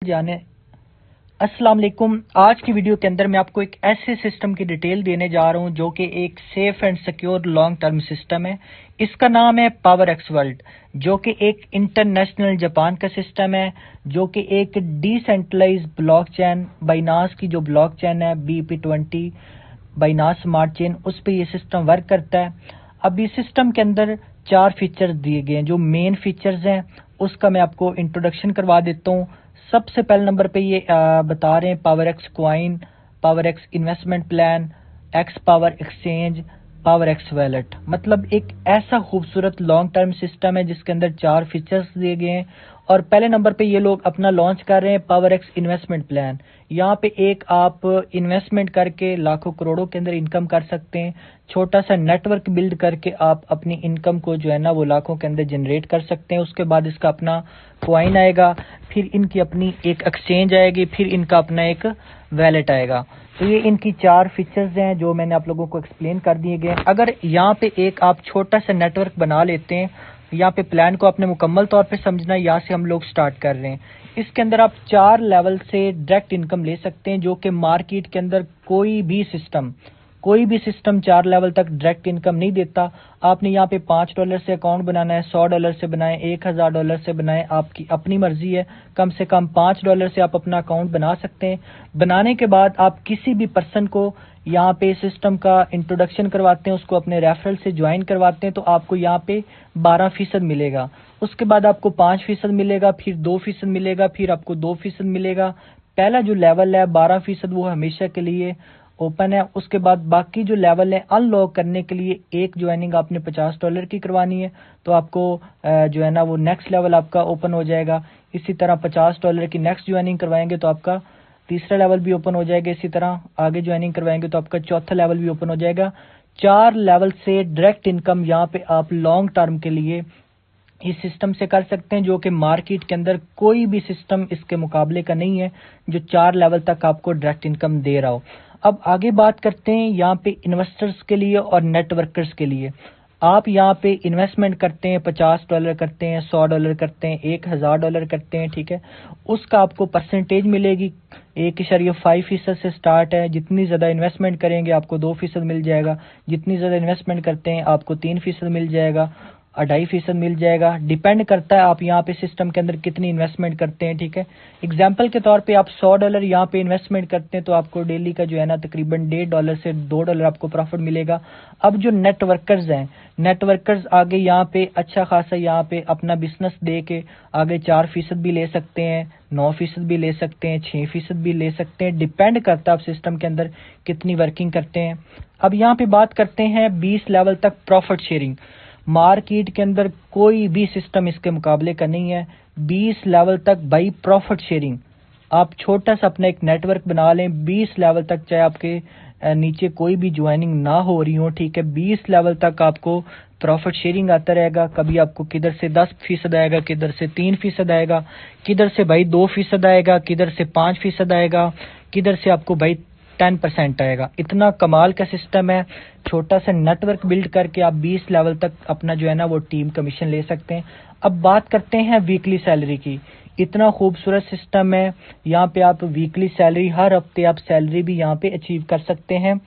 जाने अस्सलाम वालेकुम। आज की वीडियो के अंदर मैं आपको एक ऐसे सिस्टम की डिटेल देने जा रहा हूं जो कि एक safe and secure long term system है। इसका नाम है पावर एक्स वर्ल्ड, जो कि एक इंटरनेशनल जापान का सिस्टम है, जो कि एक डिसेंट्रलाइज ब्लॉकचेन बाइनास की जो ब्लॉकचेन है BEP20 बाइनास स्मार्ट चेन, उस पर यह सिस्टम वर्क करता है। अब इस सिस्टम के अंदर 4 फीचर्स दिए गए हैं। जो मेन फीचर्स हैं उसका मैं आपको इंट्रोडक्शन करवा देता हूँ। सबसे पहले नंबर पे ये बता रहे हैं power x coin, power x investment plan, x power exchange, power x wallet. मतलब एक ऐसा खूबसूरत लॉन्ग टर्म सिस्टम है जिसके अंदर 4 फीचर्स दिए गए हैं। और पहले नंबर पे ये लोग अपना लॉन्च कर रहे हैं पावर एक्स इन्वेस्टमेंट प्लान। यहाँ पे एक आप इन्वेस्टमेंट करके लाखों करोड़ों के अंदर इनकम कर सकते हैं। छोटा सा नेटवर्क बिल्ड करके आप अपनी इनकम को जो है ना वो लाखों के अंदर जनरेट कर सकते हैं। उसके बाद इसका अपना क्वाइन आएगा, फिर इनकी अपनी एक एक्सचेंज आएगी, फिर इनका अपना एक वैलेट आएगा। तो ये इनकी 4 फीचर्स हैं जो मैंने आप लोगों को एक्सप्लेन कर दिए गए। अगर यहाँ पे एक आप छोटा सा नेटवर्क बना लेते हैं, यहाँ पे प्लान को आपने मुकम्मल तौर पे समझना है। यहाँ से हम लोग स्टार्ट कर रहे हैं। इसके अंदर आप 4 लेवल से डायरेक्ट इनकम ले सकते हैं, जो कि मार्केट के अंदर कोई भी सिस्टम 4 लेवल तक डायरेक्ट इनकम नहीं देता। आपने यहाँ पे $5 से अकाउंट बनाना है, $100 से बनाएं, $1000 से बनाएं, आपकी अपनी मर्जी है। कम से कम $5 से आप अपना अकाउंट बना सकते हैं। बनाने के बाद आप किसी भी पर्सन को यहाँ पे सिस्टम का इंट्रोडक्शन करवाते हैं, उसको अपने रेफरल से ज्वाइन करवाते हैं, तो आपको यहाँ पे 12% मिलेगा। उसके बाद आपको 5% मिलेगा, फिर 2% मिलेगा, फिर आपको 2% मिलेगा। पहला जो लेवल है 12% वो हमेशा के लिए ओपन है। उसके बाद बाकी जो लेवल है अनलॉक करने के लिए एक ज्वाइनिंग आपने $50 की करवानी है, तो आपको जो है ना वो नेक्स्ट लेवल आपका ओपन हो जाएगा। इसी तरह $50 की नेक्स्ट ज्वाइनिंग करवाएंगे तो आपका तीसरा लेवल भी ओपन हो जाएगा। इसी तरह आगे ज्वाइनिंग करवाएंगे तो आपका चौथा लेवल भी ओपन हो जाएगा। 4 लेवल से डायरेक्ट इनकम यहाँ पे आप लॉन्ग टर्म के लिए इस सिस्टम से कर सकते हैं, जो कि मार्केट के अंदर कोई भी सिस्टम इसके मुकाबले का नहीं है जो 4 लेवल तक आपको डायरेक्ट इनकम दे रहा हो। अब आगे बात करते हैं यहाँ पे इन्वेस्टर्स के लिए और नेटवर्कर्स के लिए। आप यहाँ पे इन्वेस्टमेंट करते हैं, $50 करते हैं, $100 करते हैं, $1000 करते हैं, ठीक है। उसका आपको परसेंटेज मिलेगी 1.5% से स्टार्ट है। जितनी ज़्यादा इन्वेस्टमेंट करेंगे आपको 2% मिल जाएगा। जितनी ज़्यादा इन्वेस्टमेंट करते हैं आपको 3% मिल जाएगा, 2.5% मिल जाएगा। डिपेंड करता है आप यहाँ पे सिस्टम के अंदर कितनी इन्वेस्टमेंट करते हैं, ठीक है। एग्जाम्पल के तौर पे आप $100 यहाँ पे इन्वेस्टमेंट करते हैं तो आपको डेली का जो है ना तकरीबन $1.5 से $2 आपको प्रॉफिट मिलेगा। अब जो नेटवर्कर्स हैं, नेटवर्कर्स आगे यहाँ पे अच्छा खासा यहाँ पे अपना बिजनेस दे के आगे 4% भी ले सकते हैं, 9% भी ले सकते हैं, 6% भी ले सकते हैं। डिपेंड करता है आप सिस्टम के अंदर कितनी वर्किंग करते हैं। अब यहाँ पे बात करते हैं 20 लेवल तक प्रॉफिट शेयरिंग। मार्केट के अंदर कोई भी सिस्टम इसके मुकाबले का नहीं है। 20 लेवल तक बाई प्रॉफिट शेयरिंग आप छोटा सा अपना एक नेटवर्क बना लें। 20 लेवल तक चाहे आपके नीचे कोई भी ज्वाइनिंग ना हो रही हो, ठीक है, 20 लेवल तक आपको प्रॉफिट शेयरिंग आता रहेगा। कभी आपको किधर से 10% आएगा, किधर से 3% आएगा, किधर से भाई 2% आएगा, किधर से 5% आएगा, किधर से आपको भाई 10% आएगा। इतना कमाल का सिस्टम है। छोटा सा नेटवर्क बिल्ड करके आप 20 लेवल तक अपना जो है ना वो टीम कमीशन ले सकते हैं। अब बात करते हैं वीकली सैलरी की। इतना खूबसूरत सिस्टम है। यहाँ पे आप वीकली सैलरी, हर हफ्ते आप सैलरी भी यहाँ पे अचीव कर सकते हैं।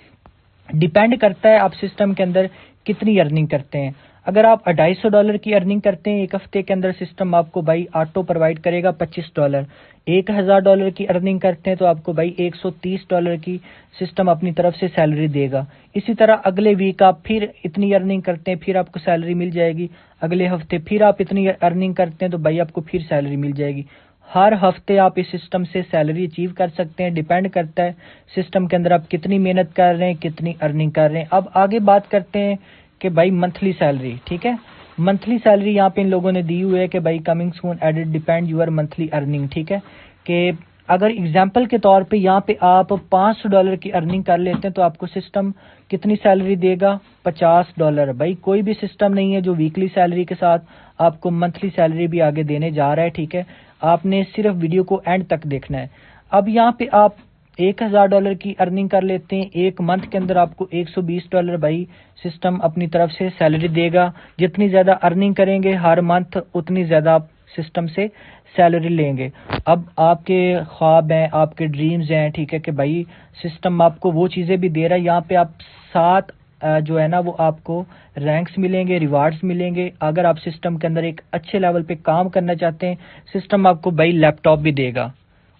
डिपेंड करता है आप सिस्टम के अंदर कितनी अर्निंग करते हैं। अगर आप $250 की अर्निंग करते हैं एक हफ्ते के अंदर, सिस्टम आपको भाई ऑटो प्रोवाइड करेगा $25। $1000 की अर्निंग करते हैं तो आपको भाई $130 की सिस्टम अपनी तरफ से सैलरी देगा। इसी तरह अगले वीक आप फिर इतनी अर्निंग करते हैं, फिर आपको सैलरी मिल जाएगी। अगले हफ्ते फिर आप इतनी अर्निंग करते हैं तो भाई आपको फिर सैलरी मिल जाएगी। हर हफ्ते आप इस सिस्टम से सैलरी अचीव कर सकते हैं। डिपेंड करता है सिस्टम के अंदर आप कितनी मेहनत कर रहे हैं, कितनी अर्निंग कर रहे हैं। अब आगे बात करते हैं कि भाई मंथली सैलरी, ठीक है। मंथली सैलरी यहाँ पे इन लोगों ने दी हुई है कि भाई coming soon added depend your monthly earning, ठीक है। कि अगर एग्जाम्पल के तौर पे यहाँ पे आप $500 की अर्निंग कर लेते हैं तो आपको सिस्टम कितनी सैलरी देगा, $50। भाई कोई भी सिस्टम नहीं है जो वीकली सैलरी के साथ आपको मंथली सैलरी भी आगे देने जा रहा है, ठीक है। आपने सिर्फ वीडियो को एंड तक देखना है। अब यहाँ पे आप $1000 की अर्निंग कर लेते हैं, एक मंथ के अंदर आपको $120 भाई सिस्टम अपनी तरफ से सैलरी देगा। जितनी ज़्यादा अर्निंग करेंगे हर मंथ उतनी ज़्यादा आप सिस्टम से सैलरी लेंगे। अब आपके ख्वाब हैं, आपके ड्रीम्स हैं, ठीक है, कि भाई सिस्टम आपको वो चीज़ें भी दे रहा है। यहाँ पे आप 7 जो है ना वो आपको रैंक्स मिलेंगे, रिवार्ड्स मिलेंगे। अगर आप सिस्टम के अंदर एक अच्छे लेवल पे काम करना चाहते हैं, सिस्टम आपको भाई लैपटॉप भी देगा,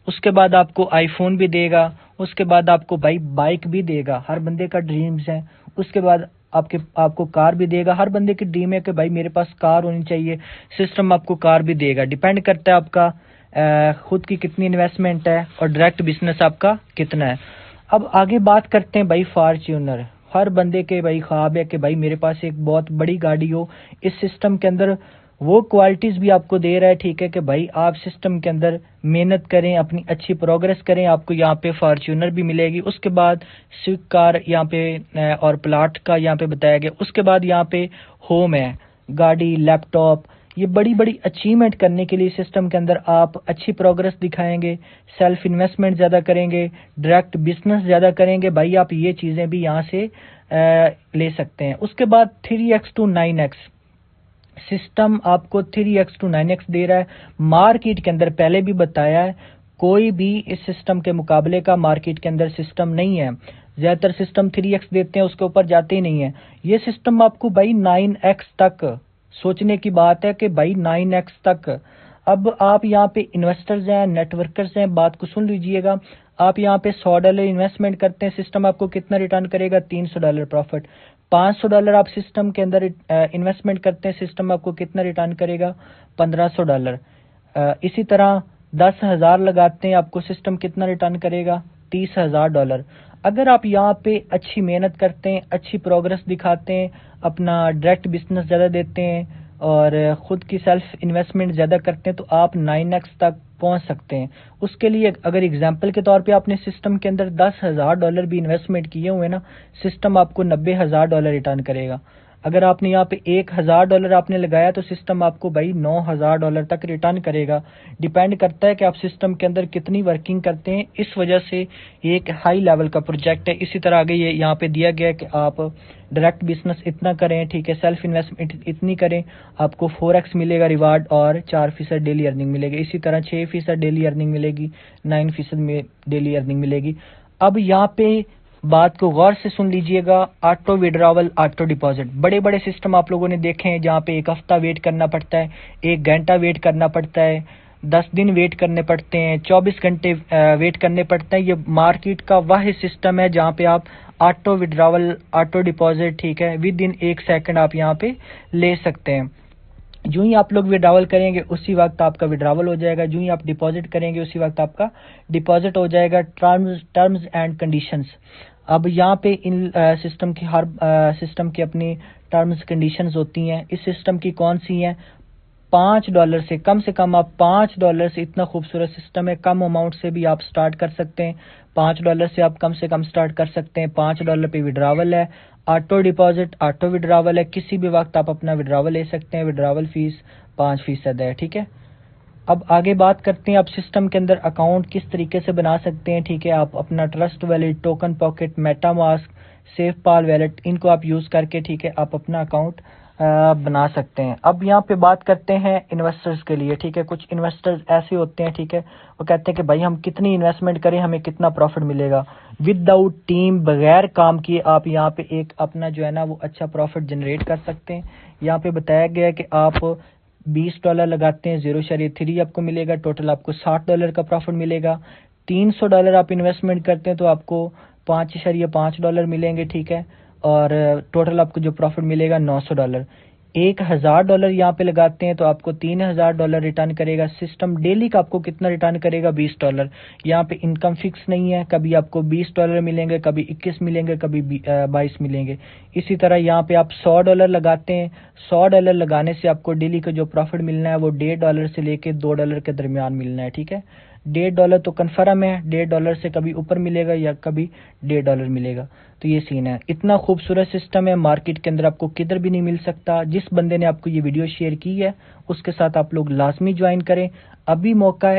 उसके बाद आपको आईफोन भी देगा, उसके बाद आपको भाई बाइक भी देगा, हर बंदे का ड्रीम्स है। उसके बाद आपको कार भी देगा, हर बंदे की ड्रीम है कि भाई मेरे पास कार होनी चाहिए, सिस्टम आपको कार भी देगा। डिपेंड करता है आपका खुद की कितनी इन्वेस्टमेंट है और डायरेक्ट बिजनेस आपका कितना है। अब आगे बात करते हैं भाई फॉर्च्यूनर। हर बंदे के भाई ख्वाब है कि भाई मेरे पास एक बहुत बड़ी गाड़ी हो। इस सिस्टम के अंदर वो क्वालिटीज भी आपको दे रहा है, ठीक है, कि भाई आप सिस्टम के अंदर मेहनत करें, अपनी अच्छी प्रोग्रेस करें, आपको यहाँ पे फॉर्च्यूनर भी मिलेगी। उसके बाद स्विफ्ट कार यहाँ पे और प्लाट का यहाँ पे बताया गया। उसके बाद यहाँ पे होम है, गाड़ी, लैपटॉप। ये बड़ी बड़ी अचीवमेंट करने के लिए सिस्टम के अंदर आप अच्छी प्रोग्रेस दिखाएंगे, सेल्फ इन्वेस्टमेंट ज़्यादा करेंगे, डायरेक्ट बिजनेस ज़्यादा करेंगे, भाई आप ये चीज़ें भी यहाँ से ले सकते हैं। उसके बाद 3x to 9x सिस्टम आपको 3x to 9x दे रहा है। मार्केट के अंदर पहले भी बताया है, कोई भी इस सिस्टम के मुकाबले का मार्केट के अंदर सिस्टम नहीं है। ज़्यादातर सिस्टम 3x देते हैं, उसके ऊपर जाते ही नहीं है। ये सिस्टम आपको भाई 9x तक, सोचने की बात है कि भाई 9x तक। अब आप यहाँ पे इन्वेस्टर्स हैं, नेटवर्कर्स हैं, बात को सुन लीजिएगा। आप यहाँ पे $100 इन्वेस्टमेंट करते हैं, सिस्टम आपको कितना रिटर्न करेगा? $300 प्रॉफिट। $500 आप सिस्टम के अंदर इन्वेस्टमेंट करते हैं, सिस्टम आपको कितना रिटर्न करेगा? $1500। इसी तरह 10,000 लगाते हैं, आपको सिस्टम कितना रिटर्न करेगा? $30,000। अगर आप यहाँ पे अच्छी मेहनत करते हैं, अच्छी प्रोग्रेस दिखाते हैं, अपना डायरेक्ट बिजनेस ज़्यादा देते हैं और ख़ुद की सेल्फ इन्वेस्टमेंट ज़्यादा करते हैं, तो आप 9x तक पहुंच सकते हैं। उसके लिए अगर एग्जांपल के तौर पे आपने सिस्टम के अंदर $10,000 भी इन्वेस्टमेंट किए हुए ना, सिस्टम आपको $90,000 रिटर्न करेगा। अगर आपने यहाँ पे $1,000 आपने लगाया तो सिस्टम आपको भाई $9,000 तक रिटर्न करेगा। डिपेंड करता है कि आप सिस्टम के अंदर कितनी वर्किंग करते हैं, इस वजह से ये एक हाई लेवल का प्रोजेक्ट है। इसी तरह आगे ये यहाँ पे दिया गया है कि आप डायरेक्ट बिजनेस इतना करें, ठीक है, सेल्फ इन्वेस्टमेंट इतनी करें, आपको 4x मिलेगा रिवार्ड और 4% डेली अर्निंग मिलेगी। इसी तरह 6% डेली अर्निंग मिलेगी, 9% में डेली अर्निंग मिलेगी। अब यहाँ पे बात को गौर से सुन लीजिएगा। ऑटो विड्रॉवल, ऑटो डिपॉजिट, बड़े बड़े सिस्टम आप लोगों ने देखे हैं जहाँ पे 1 हफ्ता वेट करना पड़ता है, 1 घंटा वेट करना पड़ता है, 10 दिन वेट करने पड़ते हैं, 24 घंटे वेट करने पड़ते हैं। ये मार्केट का वह सिस्टम है जहाँ पे आप ऑटो विड्रॉवल, ऑटो डिपॉजिट, ठीक है, विद इन 1 सेकंड आप यहाँ पे ले सकते हैं। जो ही आप लोग विड्रॉवल करेंगे उसी वक्त आपका विड्रॉवल हो जाएगा, जो ही आप डिपॉजिट करेंगे उसी वक्त आपका डिपॉजिट हो जाएगा। टर्म्स एंड कंडीशंस, अब यहाँ पे इन सिस्टम की हर सिस्टम की अपनी टर्म्स कंडीशंस होती हैं। इस सिस्टम की कौन सी हैं? $5 से कम आप $5 से, इतना खूबसूरत सिस्टम है, कम अमाउंट से भी आप स्टार्ट कर सकते हैं। $5 से आप कम स्टार्ट कर सकते हैं। $5 पे विड्रावल है। ऑटो डिपॉजिट, ऑटो विड्रावल है, किसी भी वक्त आप अपना विड्रावल ले सकते हैं। विड्रावल फीस 5% है, ठीक है। अब आगे बात करते हैं आप सिस्टम के अंदर अकाउंट किस तरीके से बना सकते हैं, ठीक है। आप अपना trust wallet, token pocket, MetaMask, SafePal wallet, इनको आप यूज़ करके, ठीक है, आप अपना अकाउंट बना सकते हैं। अब यहाँ पे बात करते हैं इन्वेस्टर्स के लिए, ठीक है। कुछ इन्वेस्टर्स ऐसे होते हैं, ठीक है, वो कहते हैं कि भाई हम कितनी इन्वेस्टमेंट करें, हमें कितना प्रॉफिट मिलेगा। विदाउट टीम, बगैर काम किए आप यहाँ पे एक अपना जो है ना वो अच्छा प्रॉफिट जनरेट कर सकते हैं। यहाँ पे बताया गया है कि आप $20 लगाते हैं, 0.3 आपको मिलेगा, टोटल आपको $60 का प्रॉफिट मिलेगा। $300 आप इन्वेस्टमेंट करते हैं तो आपको $5.5 मिलेंगे, ठीक है, और टोटल आपको जो प्रॉफिट मिलेगा $900। $1,000 यहाँ पे लगाते हैं तो आपको $3,000 रिटर्न करेगा। सिस्टम डेली का आपको कितना रिटर्न करेगा? $20। यहाँ पे इनकम फिक्स नहीं है, कभी आपको $20 मिलेंगे, कभी 21 मिलेंगे, कभी 22 मिलेंगे। इसी तरह यहाँ पे आप $100 लगाते हैं, $100 लगाने से आपको डेली का जो प्रॉफिट मिलना है वो $1.5 से लेके $2 के दरमियान मिलना है, ठीक है। $1.5 तो कन्फर्म है, $1.5 से कभी ऊपर मिलेगा या कभी $1.5 मिलेगा। तो ये सीन है। इतना खूबसूरत सिस्टम है, मार्केट के अंदर आपको किधर भी नहीं मिल सकता। जिस बंदे ने आपको ये वीडियो शेयर की है उसके साथ आप लोग लाजमी ज्वाइन करें, अभी मौका है।